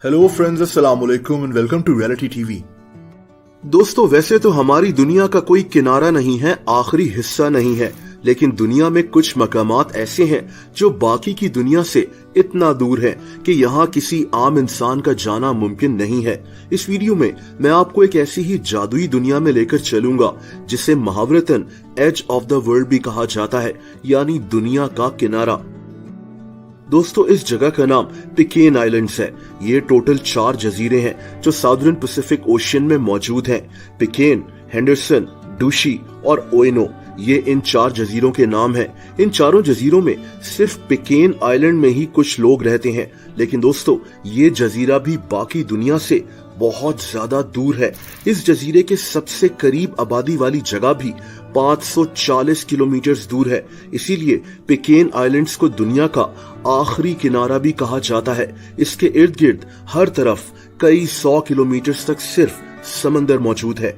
Hello friends, अस्सलाम वालेकुम and welcome to reality TV. दोस्तों, वैसे तो हमारी दुनिया का कोई किनारा नहीं है, आखिरी हिस्सा नहीं है, लेकिन दुनिया में कुछ मकामात ऐसे हैं जो बाकी की दुनिया से इतना दूर है कि यहाँ किसी आम इंसान का जाना मुमकिन नहीं है। इस वीडियो में मैं आपको एक ऐसी ही जादुई दुनिया में लेकर चलूंगा जिसे मुहावरतन एज ऑफ द वर्ल्ड भी कहा जाता है, यानी दुनिया का किनारा। दोस्तों, इस जगह का नाम पिकेन आइलैंड्स है। ये टोटल 4 जजीरे हैं जो साउदर्न पैसिफिक ओशियन में मौजूद हैं। पिकेन, हेंडरसन, डूशी और ओएनो, ये इन 4 जजीरों के नाम हैं। इन चारों जजीरों में सिर्फ पिकेन आइलैंड में ही कुछ लोग रहते हैं, लेकिन दोस्तों ये जजीरा भी बाकी दुनिया से बहुत ज्यादा दूर है। इस जजीरे के सबसे करीब आबादी वाली जगह भी 540 किलोमीटर दूर है। इसीलिए पिकेन आइलैंड्स को दुनिया का आखिरी किनारा भी कहा जाता है। इसके इर्द गिर्द हर तरफ कई 100 किलोमीटर तक सिर्फ समंदर मौजूद है।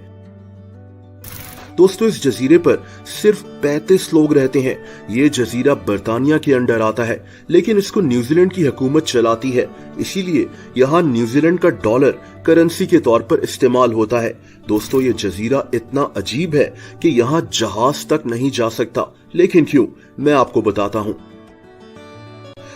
दोस्तों, इस जजीरे पर सिर्फ 35 लोग रहते हैं। ये जजीरा बर्तानिया के अंडर आता है, लेकिन इसको न्यूजीलैंड की हुकूमत चलाती है, इसीलिए यहाँ न्यूजीलैंड का डॉलर करेंसी के तौर पर इस्तेमाल होता है। दोस्तों, ये जजीरा इतना अजीब है कि यहाँ जहाज तक नहीं जा सकता। लेकिन क्यों, मैं आपको बताता हूँ।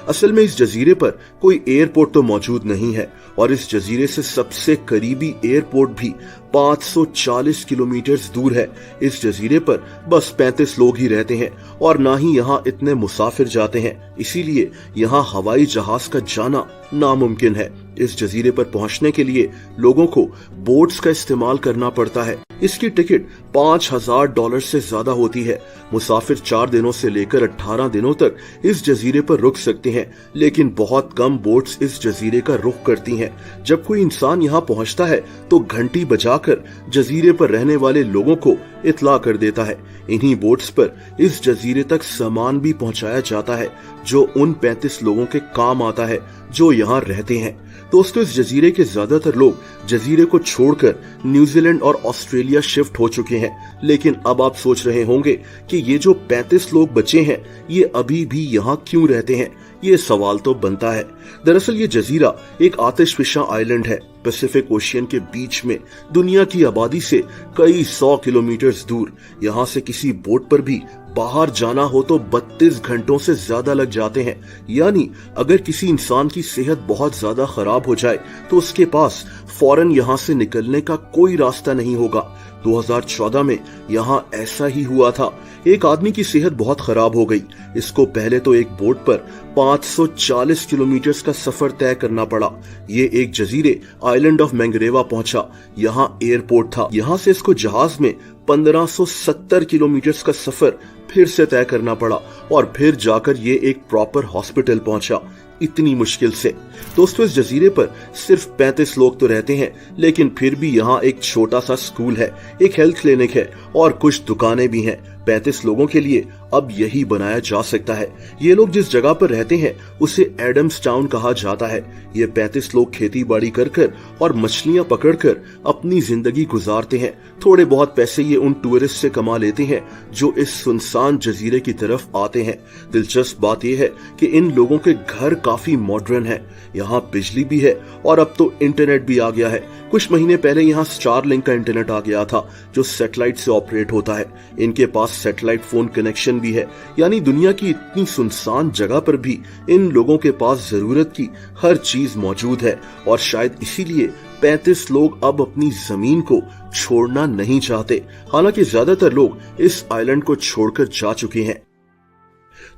असल में इस जजीरे पर कोई एयरपोर्ट तो मौजूद नहीं है, और इस जजीरे से सबसे करीबी एयरपोर्ट भी 540 किलोमीटर दूर है। इस जजीरे पर बस 35 लोग ही रहते हैं और ना ही यहाँ इतने मुसाफिर जाते हैं, इसीलिए यहाँ हवाई जहाज का जाना नामुमकिन है। इस जजीरे पर पहुंचने के लिए लोगों को बोट्स का इस्तेमाल करना पड़ता है। इसकी टिकट $5000 से ज्यादा होती है। मुसाफिर 4 दिनों से लेकर 18 दिनों तक इस जजीरे पर रुक सकते हैं, लेकिन बहुत कम बोट्स इस जजीरे का रुख करती हैं। जब कोई इंसान यहाँ पहुंचता है तो घंटी बजाकर जजीरे पर रहने वाले लोगों को इत्ला कर देता है। इन्हीं बोट्स पर इस जजीरे तक सामान भी पहुंचाया जाता है जो उन 35 लोगों के काम आता है जो यहाँ रहते हैं। दोस्तों, इस जजीरे के ज्यादातर लोग जजीरे को छोड़कर न्यूजीलैंड और ऑस्ट्रेलिया शिफ्ट हो चुके हैं, लेकिन अब आप सोच रहे होंगे कि ये जो 35 लोग बचे हैं ये अभी भी यहाँ क्यों रहते हैं। ये सवाल तो बनता है। दरअसल ये जजीरा एक आतिशफिशा आइलैंड है, पैसिफिक ओशियन के बीच में, दुनिया की आबादी से कई 100 किलोमीटर दूर। यहाँ से किसी बोट पर भी बाहर जाना हो तो 32 घंटों से ज्यादा लग जाते हैं। यानी अगर किसी इंसान की सेहत बहुत ज्यादा खराब हो जाए तो उसके पास फौरन यहाँ से निकलने का कोई रास्ता नहीं होगा। 2014 में यहाँ ऐसा ही हुआ था। एक आदमी की सेहत बहुत खराब हो गई। इसको पहले तो एक बोट पर 540 किलोमीटर का सफर तय करना पड़ा। ये एक जजीरे आइलैंड ऑफ मैंगरेवा पहुंचा। यहाँ एयरपोर्ट था। यहाँ से इसको जहाज में 1570 किलोमीटर का सफर फिर से तय करना पड़ा और फिर जाकर ये एक प्रॉपर हॉस्पिटल पहुंचा, इतनी मुश्किल से। दोस्तों, इस जजीरे पर सिर्फ 35 लोग तो रहते हैं, लेकिन फिर भी यहाँ एक छोटा सा स्कूल है, एक हेल्थ क्लिनिक है और कुछ दुकानें भी हैं। 35 लोगों के लिए अब यही बनाया जा सकता है। ये लोग जिस जगह पर रहते हैं उसे एडम्स टाउन कहा जाता है। ये 35 लोग खेती बाड़ी कर और मछलियां पकड़कर अपनी जिंदगी गुजारते हैं। थोड़े बहुत पैसे ये उन टूरिस्ट से कमा लेते हैं जो इस सुनसान जजीरे की तरफ आते हैं। दिलचस्प बात यह है कि इन लोगों के घर काफी मॉडर्न है। यहाँ बिजली भी है और अब तो इंटरनेट भी आ गया है। कुछ महीने पहले यहाँ स्टारलिंक का इंटरनेट आ गया था जो सैटेलाइट से ऑपरेट होता है। इनके पास सैटेलाइट फोन कनेक्शन भी है, यानी दुनिया की इतनी सुनसान जगह पर भी इन लोगों के पास जरूरत की हर चीज मौजूद है। और शायद इसीलिए 35 लोग अब अपनी जमीन को छोड़ना नहीं चाहते। हालांकि ज्यादातर लोग इस आइलैंड को छोड़कर जा चुके हैं।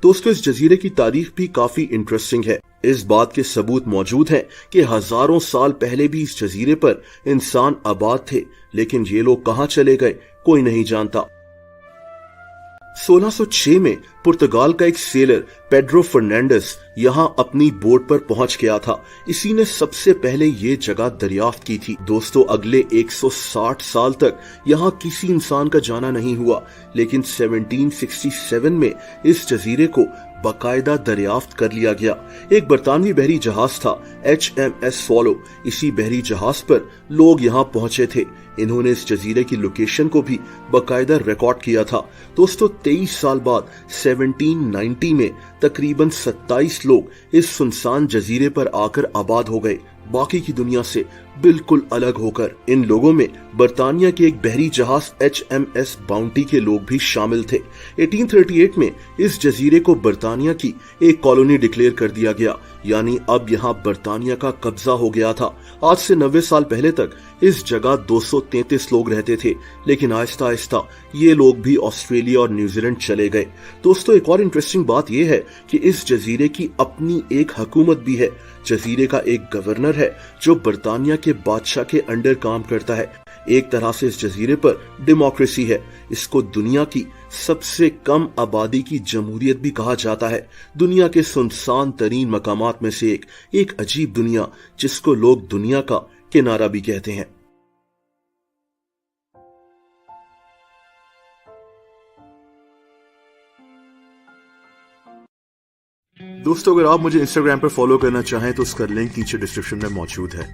दोस्तों, इस जजीरे की तारीख भी काफी इंटरेस्टिंग है। इस बात के सबूत मौजूद हैं कि हजारों साल पहले भी इस जजीरे पर इंसान आबाद थे, लेकिन ये लोग कहां चले गए कोई नहीं जानता। 1606 में पुर्तगाल का एक सेलर पेड्रो फर्नांडिस यहाँ अपनी बोट पर पहुंच गया था। इसी ने सबसे पहले ये जगह दरियाफ्त की थी। दोस्तों, अगले 160 साल तक यहाँ किसी इंसान का जाना नहीं हुआ, लेकिन 1767 में इस जजीरे को बाकायदा दरियाफ्त कर लिया गया। एक बरतानवी बहरी जहाज था HMS फॉलो। इसी बहरी जहाज पर लोग यहाँ पहुंचे थे। इन्होंने इस जजीरे की लोकेशन को भी बाकायदा रिकॉर्ड किया था। दोस्तों, 23 साल बाद 1790 में तकरीबन 27 लोग इस सुनसान जजीरे पर आकर आबाद हो गए। बाकी की दुनिया से बिल्कुल अलग होकर। इन लोगों में बर्तानिया के एक बहरी जहाज HMS बाउंटी के लोग भी शामिल थे। 1838 में इस जजीरे को बर्तानिया की एक कॉलोनी डिक्लेयर कर दिया गया, यानी अब यहाँ बर्तानिया का कब्जा हो गया था। आज से 90 साल पहले तक इस जगह 233 लोग रहते थे, लेकिन आहिस्ता आहिस्ता ये लोग भी ऑस्ट्रेलिया और न्यूजीलैंड चले गए। दोस्तों, एक और इंटरेस्टिंग बात यह है कि इस जजीरे की अपनी एक हुकूमत भी है। जजीरे का एक गवर्नर है जो बर्तानिया के बादशाह के अंडर काम करता है। एक तरह से इस जजीरे पर डेमोक्रेसी है। इसको दुनिया की सबसे कम आबादी की जमहूरियत भी कहा जाता है। दुनिया के सुनसान तरीन मकामात में से एक अजीब दुनिया, जिसको लोग दुनिया का किनारा भी कहते हैं। दोस्तों, अगर आप मुझे इंस्टाग्राम पर फॉलो करना चाहें तो उसका लिंक नीचे डिस्क्रिप्शन में मौजूद है।